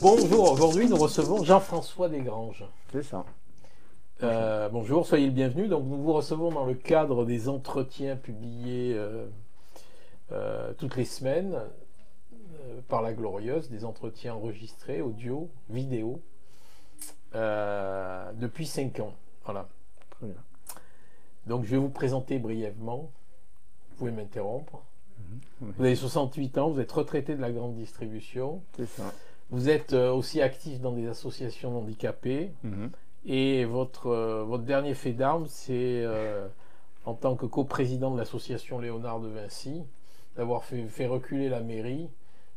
Bonjour, aujourd'hui nous recevons Jean-François Desgranges. C'est ça. Bonjour, soyez le bienvenu. Donc, nous vous recevons dans le cadre des entretiens publiés toutes les semaines par La Glorieuse, des entretiens enregistrés, audio, vidéo, depuis 5 ans. Voilà. Très bien. Donc je vais vous présenter brièvement, vous pouvez m'interrompre. Oui. Vous avez 68 ans, vous êtes retraité de la grande distribution. C'est ça. Vous êtes aussi actif dans des associations d'handicapés. Et votre dernier fait d'armes, c'est en tant que coprésident de l'association Léonard de Vinci, d'avoir fait reculer la mairie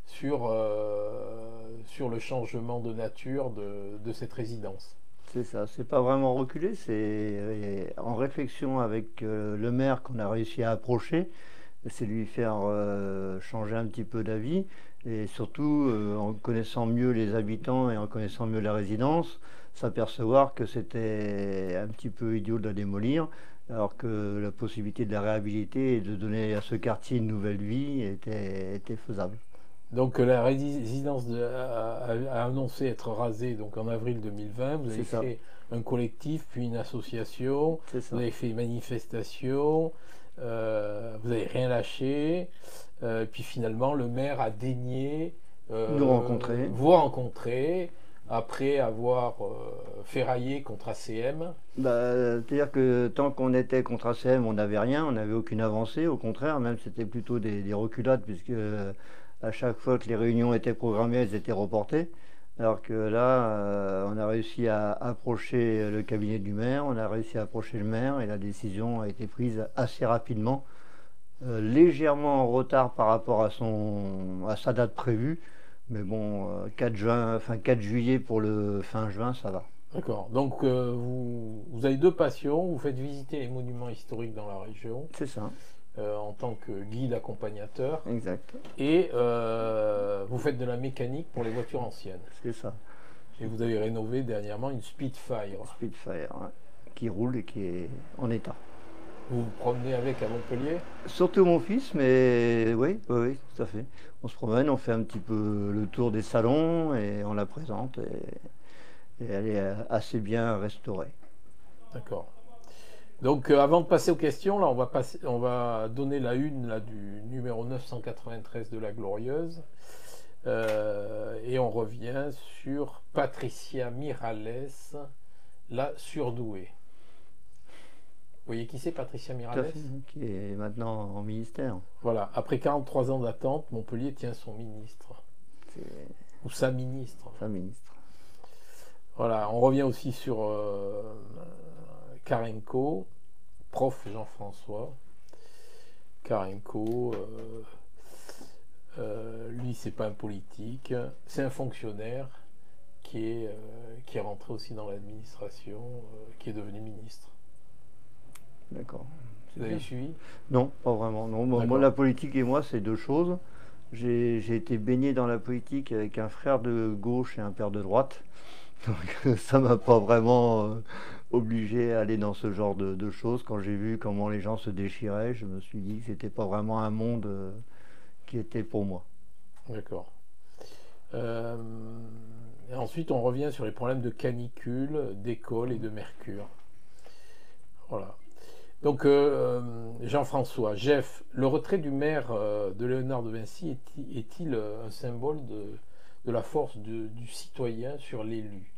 sur le changement de nature de cette résidence. C'est ça. C'est pas vraiment reculé, c'est en réflexion avec le maire qu'on a réussi à approcher, c'est lui faire changer un petit peu d'avis. Et surtout, en connaissant mieux les habitants et en connaissant mieux la résidence, s'apercevoir que c'était un petit peu idiot de la démolir, alors que la possibilité de la réhabiliter et de donner à ce quartier une nouvelle vie était faisable. Donc la résidence a annoncé être rasée donc, en avril 2020. Vous avez fait un collectif, puis une association, vous avez fait une manifestation, vous n'avez rien lâché. Puis finalement, le maire a daigné vous rencontrer après avoir ferraillé contre ACM. C'est-à-dire que tant qu'on était contre ACM, on n'avait rien, on n'avait aucune avancée. Au contraire, même c'était plutôt des reculades, puisque à chaque fois que les réunions étaient programmées, elles étaient reportées. Alors que là, on a réussi à approcher le cabinet du maire, on a réussi à approcher le maire, et la décision a été prise assez rapidement. Légèrement en retard par rapport à sa date prévue, mais bon, 4 juillet pour le fin juin, ça va. D'accord, donc vous avez deux passions, vous faites visiter les monuments historiques dans la région. C'est ça. En tant que guide accompagnateur. Exact. Et vous faites de la mécanique pour les voitures anciennes. C'est ça. Et vous avez rénové dernièrement une Spitfire. Spitfire, ouais, qui roule et qui est en état. Vous vous promenez avec à Montpellier? Surtout mon fils, mais oui, tout à fait. On se promène, on fait un petit peu le tour des salons et on la présente. Et elle est assez bien restaurée. D'accord. Donc avant de passer aux questions, là, on va donner la une là, du numéro 993 de La Glorieuse. Et on revient sur Patricia Miralles, la surdouée. Vous voyez qui c'est, Patricia Miralles? Qui est maintenant en ministère. Voilà, après 43 ans d'attente, Montpellier tient son ministre. Ou sa ministre. Sa ministre. Voilà, on revient aussi sur Karenko, prof Jean-François. Karenko, lui, c'est pas un politique, c'est un fonctionnaire qui est rentré aussi dans l'administration, qui est devenu ministre. D'accord. Vous avez suivi? Non, pas vraiment. Non. Moi, la politique et moi, c'est deux choses. J'ai été baigné dans la politique avec un frère de gauche et un père de droite. Donc ça m'a pas vraiment obligé à aller dans ce genre de choses. Quand j'ai vu comment les gens se déchiraient, je me suis dit que c'était pas vraiment un monde qui était pour moi. D'accord. Et ensuite, on revient sur les problèmes de canicule, d'école et de mercure. Voilà. Donc, Jean-François, Jeff, le retrait du maire de Léonard de Vinci est-il un symbole de la force du citoyen sur l'élu?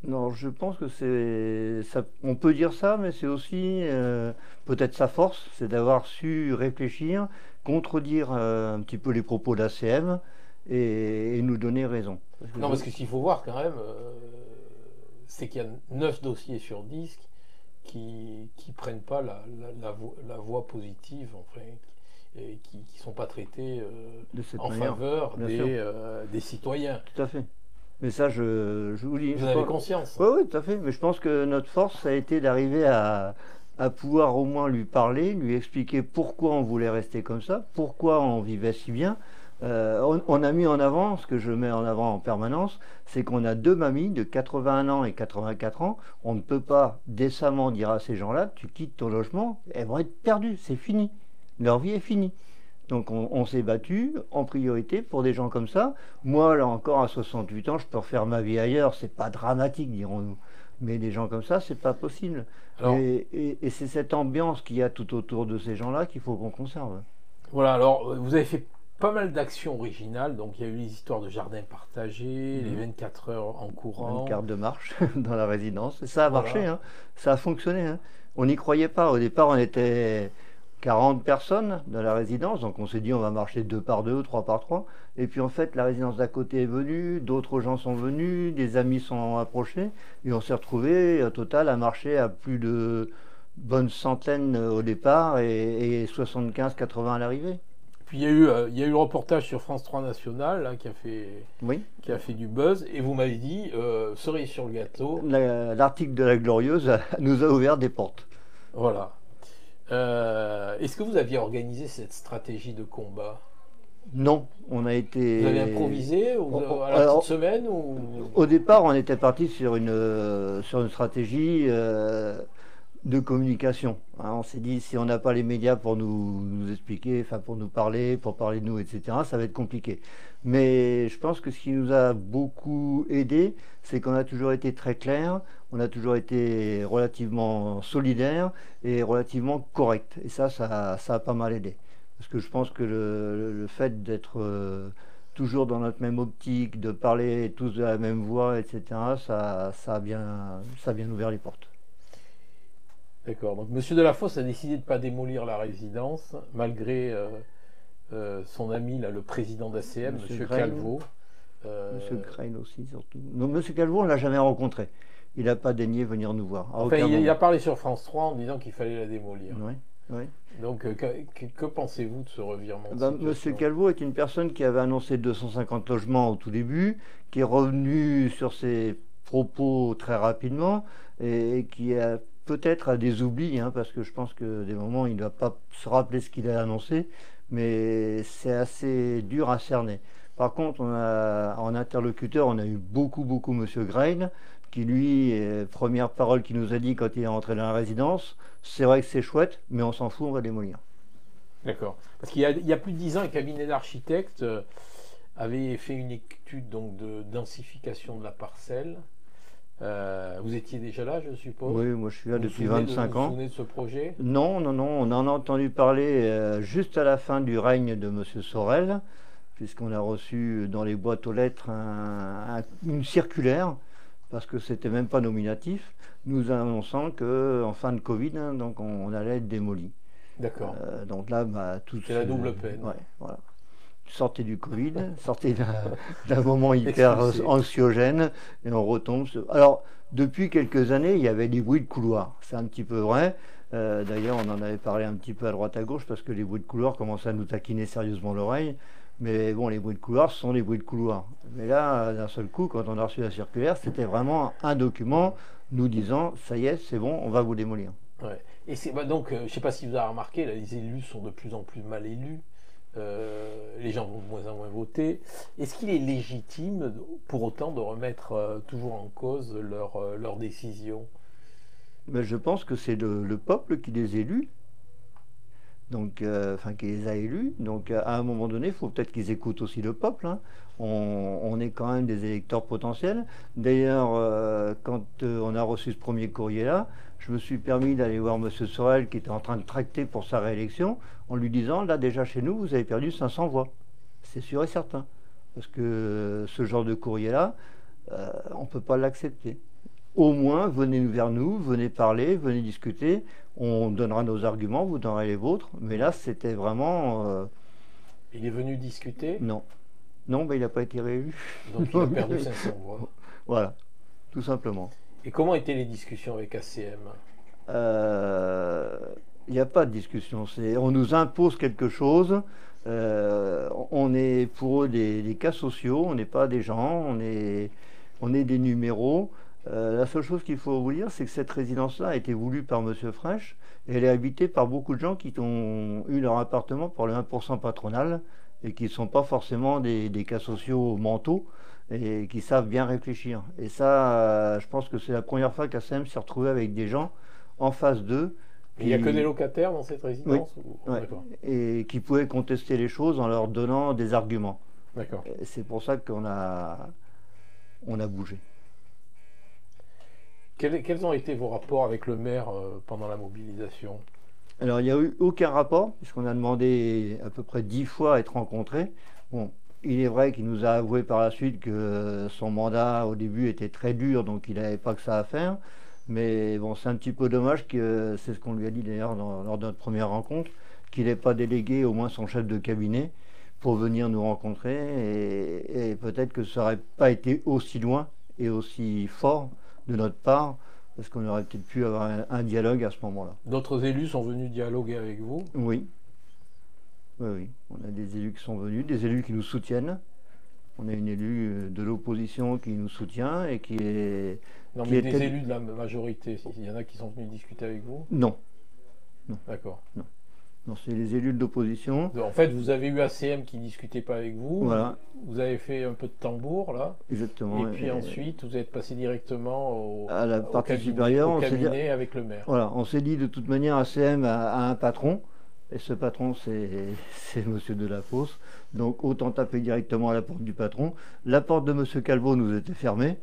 Non, je pense que on peut dire ça, mais c'est aussi peut-être sa force, c'est d'avoir su réfléchir, contredire un petit peu les propos d'ACM et nous donner raison. Parce que ce qu'il faut voir quand même, c'est qu'il y a 9 dossiers sur 10 qui prennent pas la voie positive, enfin, et qui ne sont pas traités en faveur des citoyens. Tout à fait. Mais ça, je vous dis. Vous en avez conscience? Oui, tout à fait. Mais je pense que notre force, ça a été d'arriver à pouvoir au moins lui parler, lui expliquer pourquoi on voulait rester comme ça, pourquoi on vivait si bien. On a mis en avant, ce que je mets en avant en permanence, c'est qu'on a deux mamies de 81 ans et 84 ans. On ne peut pas décemment dire à ces gens-là, tu quittes ton logement, elles vont être perdues, c'est fini. Leur vie est finie. Donc on s'est battu en priorité pour des gens comme ça. Moi, là encore, à 68 ans, je peux refaire ma vie ailleurs. C'est pas dramatique, dirons-nous. Mais des gens comme ça, c'est pas possible. Alors, Et c'est cette ambiance qu'il y a tout autour de ces gens-là qu'il faut qu'on conserve. voilà, alors vous avez fait pas mal d'actions originales. Donc il y a eu les histoires de jardins partagés, les 24 heures en courant. Une carte de marche dans la résidence. Et ça a marché, Voilà. hein. Ça a fonctionné, hein. On n'y croyait pas. Au départ, on était 40 personnes dans la résidence, donc on s'est dit on va marcher 2 par 2, 3 par 3. Et puis en fait, la résidence d'à côté est venue, d'autres gens sont venus, des amis sont approchés, et on s'est retrouvé au total à marcher à plus de bonnes centaines au départ et 75-80 à l'arrivée. Puis il y a eu le reportage sur France 3 National hein, Oui. qui a fait du buzz. Et vous m'avez dit, cerise sur le gâteau. L'article de la Glorieuse nous a ouvert des portes. Voilà. Est-ce que vous aviez organisé cette stratégie de combat? Non, on a été. Vous avez improvisé à la Alors, petite semaine ou... Au départ, on était parti sur une stratégie de communication. Hein. On s'est dit, si on n'a pas les médias pour nous expliquer, enfin pour nous parler, pour parler de nous, etc., ça va être compliqué. Mais je pense que ce qui nous a beaucoup aidé, c'est qu'on a toujours été très clair, on a toujours été relativement solidaire et relativement correct. Et ça a pas mal aidé. Parce que je pense que le fait d'être toujours dans notre même optique, de parler tous de la même voix, etc., ça a bien ouvert les portes. D'accord. Donc Monsieur Delafosse a décidé de ne pas démolir la résidence, malgré son ami, là, le président d'ACM, Monsieur Calvo. Monsieur Grail aussi, surtout. Non, Monsieur Calvo, on ne l'a jamais rencontré. Il n'a pas daigné venir nous voir. Enfin, il a parlé sur France 3 en disant qu'il fallait la démolir. Oui, oui. Donc, que pensez-vous de ce revirement de situation? Monsieur Calvo est une personne qui avait annoncé 250 logements au tout début, qui est revenu sur ses propos très rapidement et qui a peut-être à des oublis, hein, parce que je pense que des moments il ne doit pas se rappeler ce qu'il a annoncé, mais c'est assez dur à cerner. Par contre, en interlocuteur, on a eu beaucoup Monsieur Grain, qui lui, première parole qu'il nous a dit quand il est rentré dans la résidence, c'est vrai que c'est chouette, mais on s'en fout, on va démolir. D'accord. Parce qu'il y a plus de 10 ans, un cabinet d'architectes avait fait une étude donc, de densification de la parcelle. Vous étiez déjà là, je suppose? Oui, moi je suis là depuis 25 ans. Vous vous souvenez de ce projet? Non, on en a entendu parler juste à la fin du règne de M. Sorel, puisqu'on a reçu dans les boîtes aux lettres une circulaire, parce que c'était même pas nominatif, nous annonçant qu'en fin de Covid, hein, donc on allait être démoli. D'accord. Donc là, c'est la double peine. Ouais, voilà. Sortez du Covid, sortez d'un moment hyper anxiogène, et on retombe. Alors, depuis quelques années, il y avait des bruits de couloir. C'est un petit peu vrai. D'ailleurs, on en avait parlé un petit peu à droite à gauche, parce que les bruits de couloir commençaient à nous taquiner sérieusement l'oreille. Mais bon, les bruits de couloir sont les bruits de couloir. Mais là, d'un seul coup, quand on a reçu la circulaire, c'était vraiment un document nous disant, ça y est, c'est bon, on va vous démolir. Ouais. Et donc, je ne sais pas si vous avez remarqué, là, les élus sont de plus en plus mal élus. Les gens vont de moins en moins voter. Est-ce qu'il est légitime pour autant de remettre toujours en cause leurs décisions? Mais je pense que c'est le peuple qui les élu, donc, qui les a élus. Donc à un moment donné, il faut peut-être qu'ils écoutent aussi le peuple. Hein. On est quand même des électeurs potentiels. D'ailleurs, quand on a reçu ce premier courrier-là, je me suis permis d'aller voir M. Sorel qui était en train de tracter pour sa réélection en lui disant, là déjà chez nous, vous avez perdu 500 voix. C'est sûr et certain. Parce que ce genre de courrier-là, on ne peut pas l'accepter. Au moins, venez vers nous, venez parler, venez discuter. On donnera nos arguments, vous donnerez les vôtres. Mais là, c'était vraiment... Il est venu discuter? Non. Non, il n'a pas été réélu. Donc il a perdu 500 voix. Voilà, tout simplement. Et comment étaient les discussions avec ACM? Il n'y a pas de discussion. On nous impose quelque chose. On est pour eux des cas sociaux. On n'est pas des gens. On est des numéros. La seule chose qu'il faut vous dire, c'est que cette résidence-là a été voulue par M. Fraîche et elle est habitée par beaucoup de gens qui ont eu leur appartement pour le 1% patronal et qui ne sont pas forcément des cas sociaux mentaux et qui savent bien réfléchir. Et ça, je pense que c'est la première fois qu'ACM s'est retrouvé avec des gens en face d'eux Il n'y a que des locataires dans cette résidence? Oui, et qui pouvaient contester les choses en leur donnant des arguments. D'accord. C'est pour ça qu'on a bougé. Quels ont été vos rapports avec le maire pendant la mobilisation? Alors, il n'y a eu aucun rapport, puisqu'on a demandé à peu près 10 fois à être rencontrés. Bon, il est vrai qu'il nous a avoué par la suite que son mandat au début était très dur, donc il n'avait pas que ça à faire. Mais bon, c'est un petit peu dommage que, c'est ce qu'on lui a dit d'ailleurs lors de notre première rencontre, qu'il n'ait pas délégué au moins son chef de cabinet pour venir nous rencontrer. Et peut-être que ça n'aurait pas été aussi loin et aussi fort de notre part, parce qu'on aurait peut-être pu avoir un dialogue à ce moment-là. D'autres élus sont venus dialoguer avec vous? Oui. Oui. On a des élus qui sont venus, des élus qui nous soutiennent. On a une élue de l'opposition qui nous soutient et qui est... Non, mais des élus de la majorité, il y en a qui sont venus discuter avec vous? Non. D'accord. Non, c'est les élus de l'opposition. En fait, vous avez eu ACM qui ne discutait pas avec vous. Voilà. Vous avez fait un peu de tambour, là. Exactement. Et puis ensuite, vous êtes passé directement à la partie supérieure, au cabinet avec le maire. Voilà, on s'est dit de toute manière, ACM a un patron. Et ce patron, c'est Monsieur Delafosse. Donc autant taper directement à la porte du patron. La porte de Monsieur Calvo nous était fermée.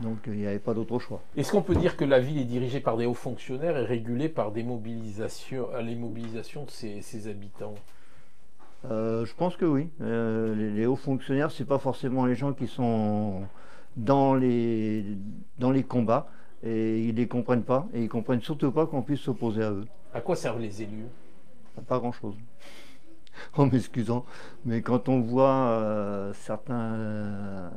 Donc il n'y avait pas d'autre choix. Est-ce qu'on peut dire que la ville est dirigée par des hauts fonctionnaires et régulée par des mobilisations, les mobilisations de ses habitants? Je pense que oui. Les hauts fonctionnaires, c'est pas forcément les gens qui sont dans les combats et ils les comprennent pas et ils comprennent surtout pas qu'on puisse s'opposer à eux. À quoi servent les élus? Pas grand-chose. En m'excusant, mais quand on voit certaines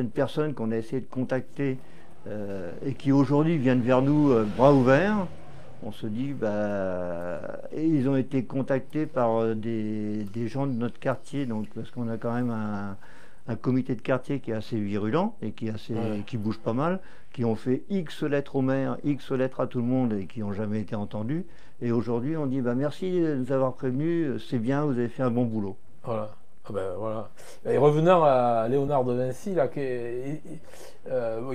personnes qu'on a essayé de contacter et qui aujourd'hui viennent vers nous bras ouverts, on se dit, et ils ont été contactés par des gens de notre quartier, donc, parce qu'on a quand même un comité de quartier qui est assez virulent et qui bouge pas mal, qui ont fait X lettres au maire, X lettres à tout le monde et qui n'ont jamais été entendus. Et aujourd'hui, on dit, merci de nous avoir prévenus, c'est bien, vous avez fait un bon boulot. Voilà. Voilà. Et revenant à Léonard de Vinci, là, vous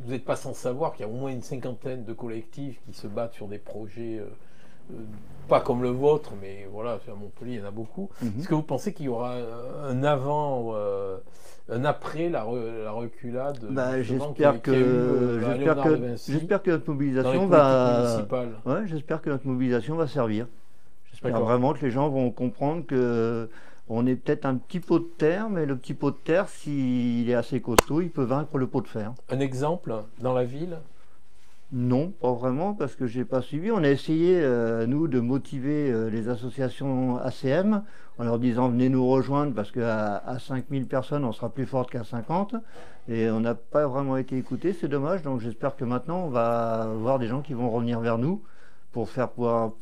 n'êtes pas sans savoir qu'il y a au moins une cinquantaine de collectifs qui se battent sur des projets, pas comme le vôtre, mais voilà, à Montpellier, il y en a beaucoup. Est-ce que vous pensez qu'il y aura un avant, un après la reculade? J'espère que notre mobilisation va. Ouais, j'espère que notre mobilisation va servir. J'espère vraiment que les gens vont comprendre que. On est peut-être un petit pot de terre, mais le petit pot de terre, s'il est assez costaud, il peut vaincre le pot de fer. Un exemple dans la ville? Non, pas vraiment, parce que j'ai pas suivi. On a essayé, nous, de motiver les associations ACM en leur disant venez nous rejoindre parce qu'à 5000 personnes, on sera plus forte qu'à 50. Et on n'a pas vraiment été écoutés, c'est dommage. Donc j'espère que maintenant, on va voir des gens qui vont revenir vers nous pour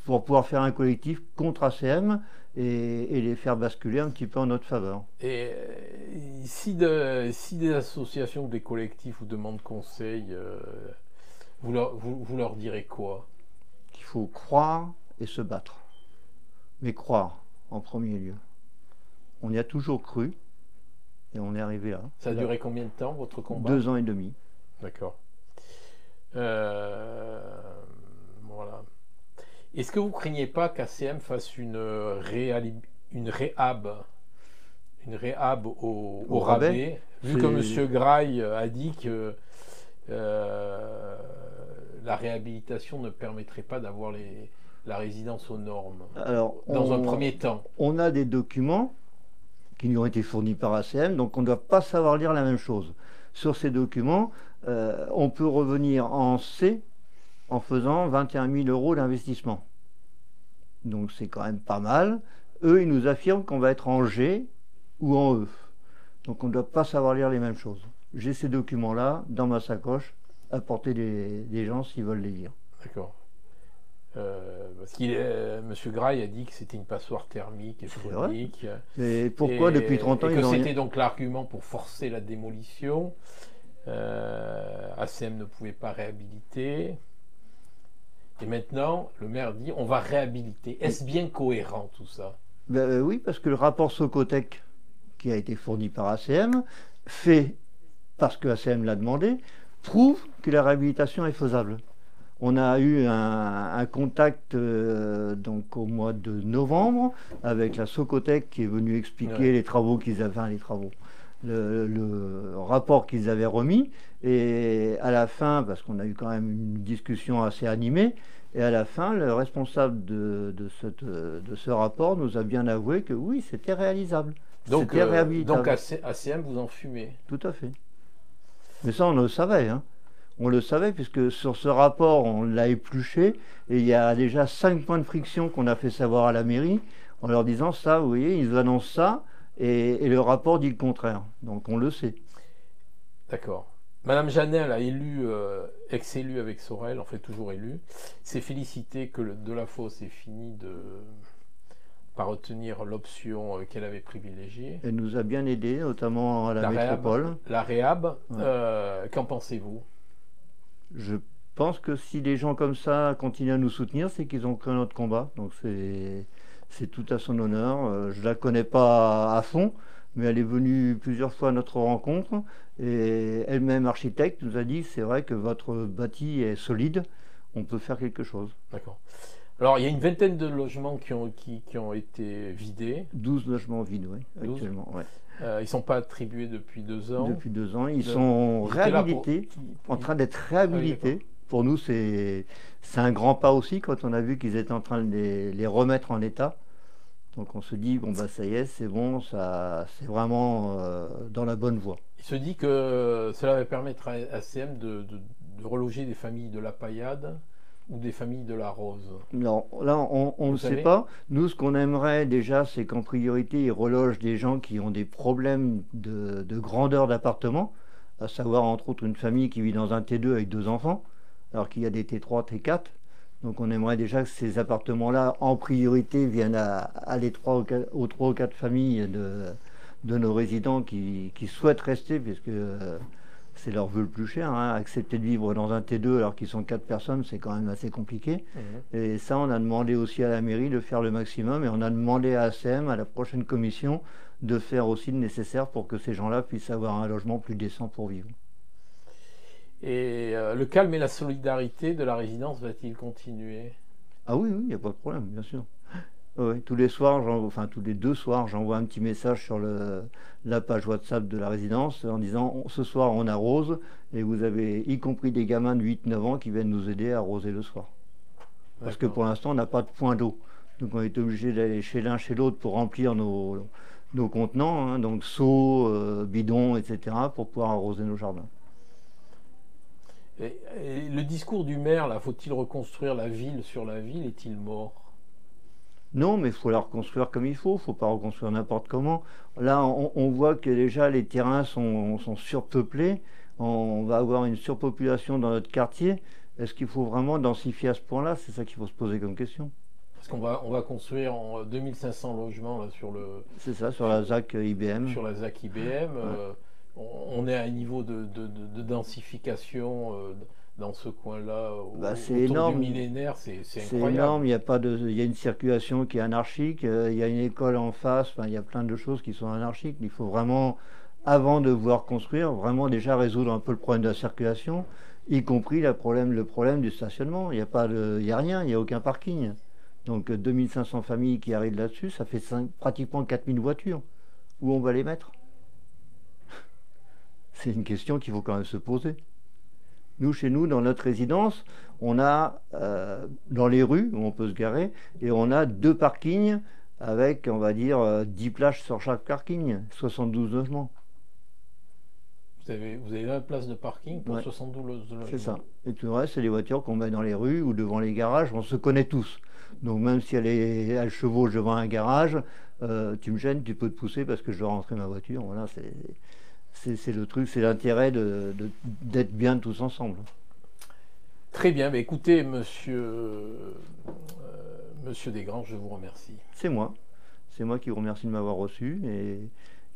pouvoir faire un collectif contre ACM et les faire basculer un petit peu en notre faveur. Et si des associations ou des collectifs vous demandent conseil, vous leur direz quoi? Qu'il faut croire et se battre. Mais croire en premier lieu. On y a toujours cru et on est arrivé là. Ça a duré combien de temps votre combat? 2 ans et demi. D'accord. Voilà. Est-ce que vous ne craignez pas qu'ACM fasse une réhab au rabais, vu que M. Graille a dit que la réhabilitation ne permettrait pas d'avoir la résidence aux normes? Alors, dans un premier temps. On a des documents qui nous ont été fournis par ACM, donc on ne doit pas savoir lire la même chose. Sur ces documents, on peut revenir en C en faisant 21 000 € d'investissement. Donc c'est quand même pas mal. Eux, ils nous affirment qu'on va être en G ou en E. Donc on ne doit pas savoir lire les mêmes choses. J'ai ces documents-là dans ma sacoche, à portée des gens s'ils veulent les lire. D'accord. Parce M. Graille a dit que c'était une passoire thermique et phonique. Et pourquoi depuis 30 ans et que c'était donc l'argument pour forcer la démolition. ACM ne pouvait pas réhabiliter. Et maintenant, le maire dit on va réhabiliter. Est-ce bien cohérent tout ça? Oui, parce que le rapport Socotec qui a été fourni par ACM, fait parce que ACM l'a demandé, prouve que la réhabilitation est faisable. On a eu un contact donc au mois de novembre avec la Socotec qui est venue expliquer les travaux qu'ils avaient, enfin, les travaux, le rapport qu'ils avaient remis. Et à la fin, parce qu'on a eu quand même une discussion assez animée, et à la fin, le responsable de ce rapport nous a bien avoué que oui, c'était réalisable. Donc ACM, vous en fumez. Tout à fait. Mais ça, on le savait, hein. On le savait puisque sur ce rapport, on l'a épluché et il y a déjà 5 points de friction qu'on a fait savoir à la mairie en leur disant ça, vous voyez, ils annoncent ça et le rapport dit le contraire. Donc on le sait. D'accord. Madame Janel a élu, ex-élue avec Sorel, en fait toujours élue, s'est félicité que Delafosse ait fini par retenir l'option qu'elle avait privilégiée. Elle nous a bien aidés, notamment à la métropole. La réhab, qu'en pensez-vous? Je pense que si les gens comme ça continuent à nous soutenir, c'est qu'ils ont cru notre combat. Donc c'est tout à son honneur. Je ne la connais pas à fond, mais elle est venue plusieurs fois à notre rencontre. Et elle-même architecte nous a dit, c'est vrai que votre bâti est solide, on peut faire quelque chose. D'accord. Alors, il y a une vingtaine de logements qui ont été vidés. 12 logements vides, oui, actuellement. Ouais. Ils ne sont pas attribués depuis 2 ans. Depuis 2 ans. Ils sont réhabilités, en train d'être réhabilités. Pour nous, c'est un grand pas aussi quand on a vu qu'ils étaient en train de les remettre en état. Donc on se dit, bon, bah, ça y est, c'est bon, c'est vraiment dans la bonne voie. Il se dit que cela va permettre à ACM de reloger des familles de la Paillade ou des familles de la Rose. Non, là, on ne sait pas. Nous, ce qu'on aimerait déjà, c'est qu'en priorité, ils relogent des gens qui ont des problèmes de grandeur d'appartement, à savoir, entre autres, une famille qui vit dans un T2 avec 2 enfants, alors qu'il y a des T3, T4. Donc on aimerait déjà que ces appartements-là, en priorité, viennent à les 3 aux 3 ou 4 familles de nos résidents qui souhaitent rester, puisque c'est leur vœu le plus cher. Hein. Accepter de vivre dans un T2 alors qu'ils sont 4 personnes, c'est quand même assez compliqué. Et ça, on a demandé aussi à la mairie de faire le maximum, et on a demandé à ACM, à la prochaine commission, de faire aussi le nécessaire pour que ces gens-là puissent avoir un logement plus décent pour vivre. Et le calme et la solidarité de la résidence va-t-il continuer? Ah oui, il n'y a pas de problème, bien sûr. Oui, tous les soirs, enfin tous les 2 soirs, j'envoie un petit message sur la page WhatsApp de la résidence en disant ce soir on arrose, et vous avez y compris des gamins de 8-9 ans qui viennent nous aider à arroser le soir. Parce que pour l'instant on n'a pas de point d'eau. Donc on est obligé d'aller chez l'un chez l'autre pour remplir nos contenants, hein, donc seaux, bidons, etc., pour pouvoir arroser nos jardins. Et le discours du maire, là, faut-il reconstruire la ville sur la ville, est-il mort? Non, mais il faut la reconstruire comme il faut. Il ne faut pas reconstruire n'importe comment. Là, on voit que déjà les terrains sont surpeuplés. On va avoir une surpopulation dans notre quartier. Est-ce qu'il faut vraiment densifier à ce point-là? C'est ça qu'il faut se poser comme question. Parce qu'on va construire en 2500 logements là, sur le... C'est ça, sur la ZAC IBM. Sur la ZAC IBM. Ouais. On est à un niveau de densification dans ce coin-là, c'est énorme. Du millénaire, c'est incroyable. C'est énorme, il y a une circulation qui est anarchique, il y a une école en face, il y a plein de choses qui sont anarchiques. Il faut vraiment, avant de vouloir construire, vraiment déjà résoudre un peu le problème de la circulation, y compris le problème du stationnement. Il n'y a rien, il n'y a aucun parking. Donc 2500 familles qui arrivent là-dessus, ça fait pratiquement 4000 voitures. Où on va les mettre? C'est une question qu'il faut quand même se poser. Nous, chez nous, dans notre résidence, on a dans les rues où on peut se garer, et on a 2 parkings avec, on va dire, 10 places sur chaque parking, 72 logements. Vous avez 20 places de parking pour 72 logements. C'est ça. Et tout le reste, c'est les voitures qu'on met dans les rues ou devant les garages. On se connaît tous. Donc même si elle chevauche devant un garage, tu me gênes, tu peux te pousser parce que je dois rentrer ma voiture. Voilà, c'est le truc, c'est l'intérêt d'être bien tous ensemble. Très bien, mais écoutez, monsieur Desgranges, je vous remercie. C'est moi qui vous remercie de m'avoir reçu,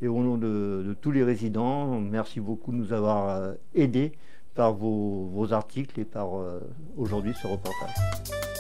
et au nom de tous les résidents, merci beaucoup de nous avoir aidés par vos articles et par aujourd'hui ce reportage.